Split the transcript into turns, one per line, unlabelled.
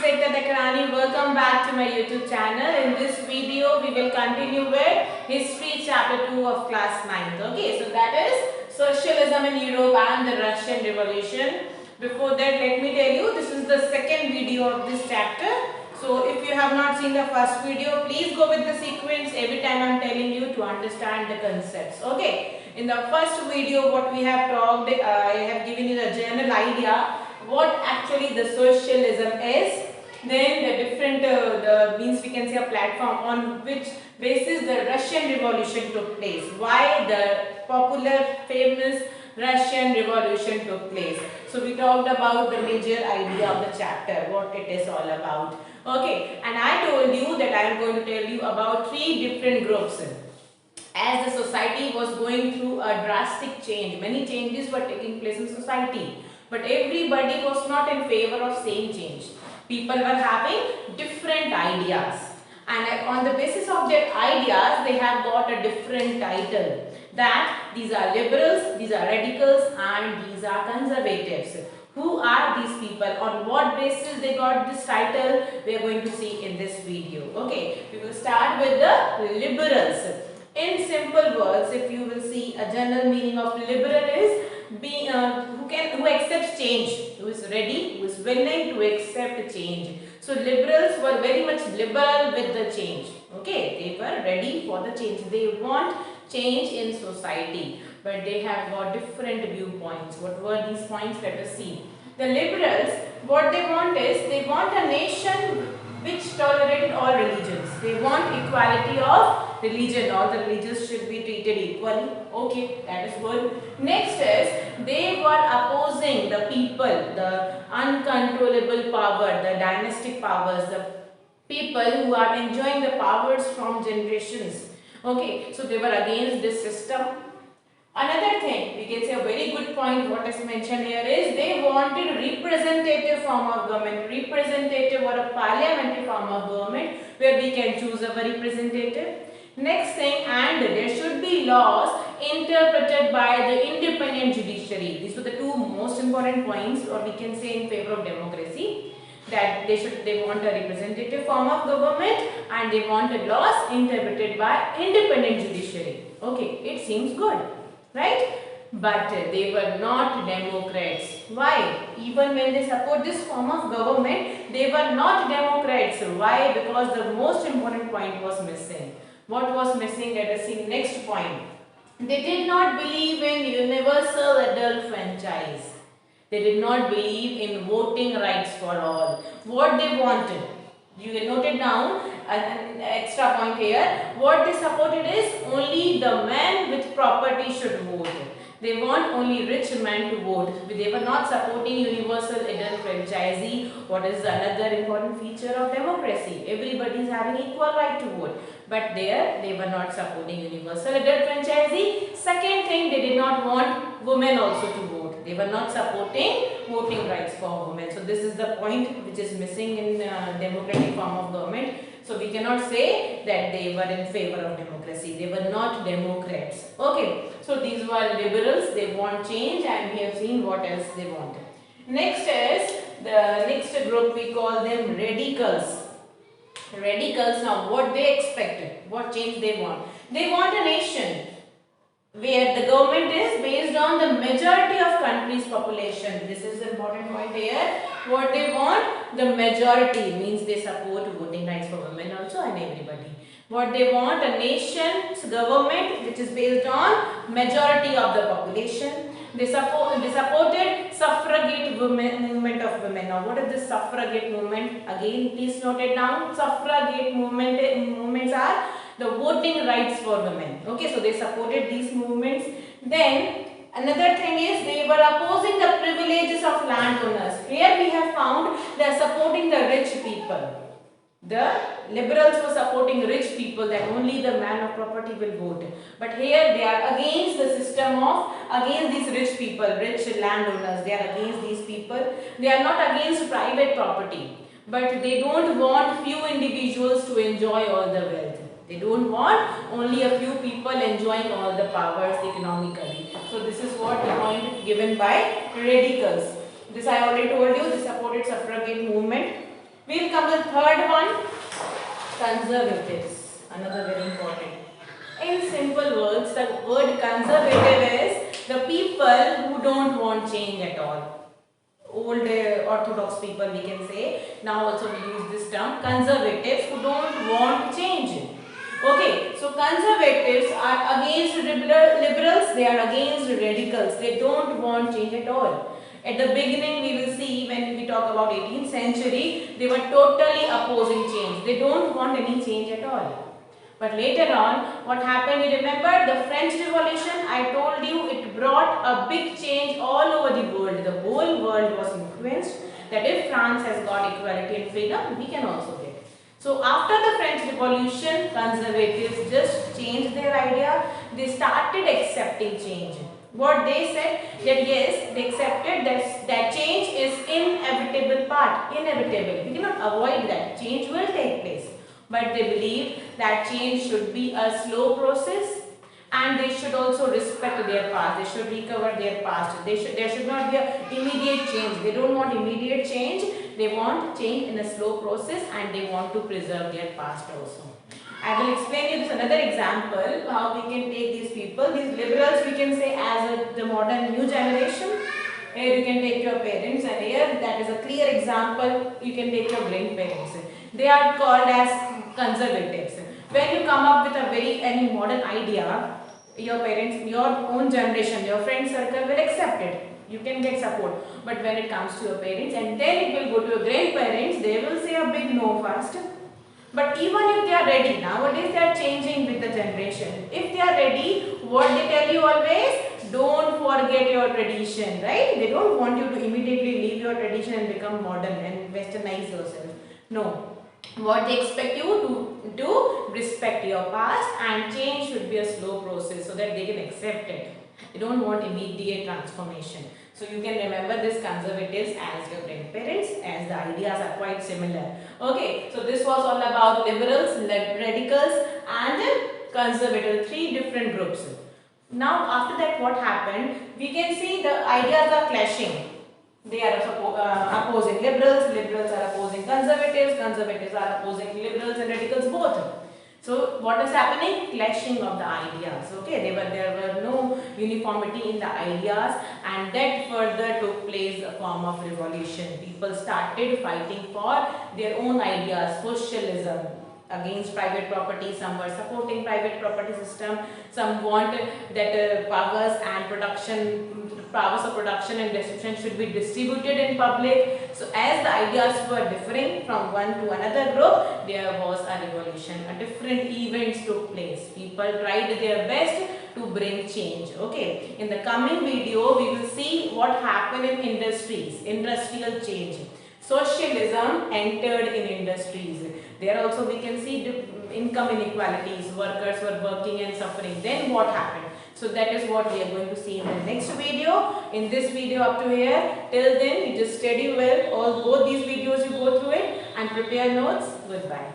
is Ekta Dakarani. Welcome back to my YouTube channel. In this video, we will continue with History Chapter 2 of Class 9th. Okay, so that is Socialism in Europe and the Russian Revolution. Before that, let me tell you, this is the second video of this chapter. So, if you have not seen the first video, please go with the sequence every time I am telling you to understand the concepts. Okay, in the first video, what we have talked, I have given you the general idea what actually the socialism is, then the different the means we can say a platform on which basis the Russian Revolution took place, why the popular famous Russian Revolution took place. So we talked about the major idea of the chapter, what it is all about. Okay, and I told you that I am going to tell you about three different groups. As the society was going through a drastic change, many changes were taking place in society. But everybody was not in favor of same change. People were having different ideas. And on the basis of their ideas, they have got a different title. That these are liberals, these are radicals, and these are conservatives. Who are these people? On what basis they got this title? We are going to see in this video. Okay, we will start with the liberals. In simple words, if you will see, a general meaning of liberal is who accepts change, who is ready, who is willing to accept change. So liberals were very much liberal with the change. Okay, they were ready for the change. They want change in society, but they have got different viewpoints. What were these points? Let us see. The liberals, what they want is, they want a nation which tolerated all religions. They want equality of religion. All the religions should be treated equally. Okay, that is good. Next is, they were opposing the people, the uncontrollable power, the dynastic powers, the people who are enjoying the powers from generations. Okay, so they were against this system. Another thing, we can say a very good point what is mentioned here is, they wanted representative form of government, representative or a parliamentary form of government where we can choose a representative. Next thing, and there should be laws interpreted by the independent judiciary. These were the two most important points, or we can say in favor of democracy, that they want a representative form of government and they wanted laws interpreted by independent judiciary. Okay, it seems good, right? But they were not democrats. Why? Even when they support this form of government, they were not democrats. Why? Because the most important point was missing. What was missing? Let us see next point. They did not believe in universal adult franchise. They did not believe in voting rights for all. What they wanted, you can note it down, an extra point here. What they supported is, only the men with property should vote. They want only rich men to vote. They were not supporting universal adult franchisee. What is another important feature of democracy? Everybody is having equal right to vote. But there, they were not supporting universal adult franchisee. Second thing, they did not want women also to vote. They were not supporting voting rights for women. So this is the point which is missing in democratic form of government. So we cannot say that they were in favor of democracy. They were not democrats. Okay. So these were liberals. They want change, and we have seen what else they wanted. Next is the next group, we call them radicals. Radicals, now what they expected, what change they want. They want a nation where the government is based on the majority of country's population. This is the important point here. What they want, the majority, means they support voting rights for women also and everybody. What they want, a nation's government which is based on majority of the population. They supported suffragette movement of women. Now what is this suffragette movement? Again, please note it down. Suffragette movements are the voting rights for women. Okay, so they supported these movements. Then another thing is, they were opposing the privileges of landowners. Here we have found they are supporting the rich people. The liberals were supporting rich people, that only the man of property will vote. But here they are against the system of, against these rich people, rich landowners. They are against these people. They are not against private property. But they don't want few individuals to enjoy all the wealth. They don't want only a few people enjoying all the powers economically. So this is what the point given by radicals. This I already told you, they supported suffragette movement. We'll come to the third one, conservatives. Another very important. In simple words, the word conservative is the people who don't want change at all. Old orthodox people, we can say. Now also we use this term, conservatives who don't want change. Okay, so conservatives are against liberals, they are against radicals. They don't want change at all. At the beginning, we will see when we talk about 18th century, they were totally opposing change. They don't want any change at all. But later on, what happened, you remember the French Revolution, I told you it brought a big change all over the world. The whole world was influenced that if France has got equality and freedom, we can also get. So after the French Revolution, conservatives just changed their idea. They started accepting change. What they said, that yes, they accepted that change is inevitable part, inevitable. We cannot avoid that. Change will take place. But they believe that change should be a slow process and they should also respect their past. They should recover their past. There should not be an immediate change. They don't want immediate change. They want change in a slow process and they want to preserve their past also. I will explain you this another example how we can take these people. These liberals we can say as the modern new generation. Here you can take your parents and here that is a clear example. You can take your grandparents. They are called as conservatives. When you come up with any modern idea, your parents, your own generation, your friend circle will accept it. You can get support. But when it comes to your parents and then it will go to your grandparents, they will say a big no first. But even if they are ready, nowadays they are changing with the generation. If they are ready, what they tell you always, don't forget your tradition, right? They don't want you to immediately leave your tradition and become modern and westernize yourself. No. What they expect you to do, respect your past and change should be a slow process so that they can accept it. They don't want immediate transformation. So you can remember this conservatives as your grandparents as the ideas are quite similar. Okay, so this was all about liberals, radicals and conservatives, three different groups. Now after that what happened, we can see the ideas are clashing. They are opposing liberals, liberals are opposing conservatives, conservatives are opposing liberals and radicals both. So what is happening? Clashing of the ideas. Okay, there were no uniformity in the ideas and that further took place a form of revolution. People started fighting for their own ideas, socialism against private property. Some were supporting private property system. Some want that powers of production and distribution should be distributed in public. So as the ideas were differing from one to another group, there was a revolution. A different events took place. People tried their best to bring change. Okay. In the coming video, we will see what happened in industries, industrial change. Socialism entered in industries. There also we can see income inequalities. Workers were working and suffering. Then what happened? So that is what we are going to see in the next video. In this video up to here, till then you just study well. Both these videos you go through it and prepare notes. Goodbye.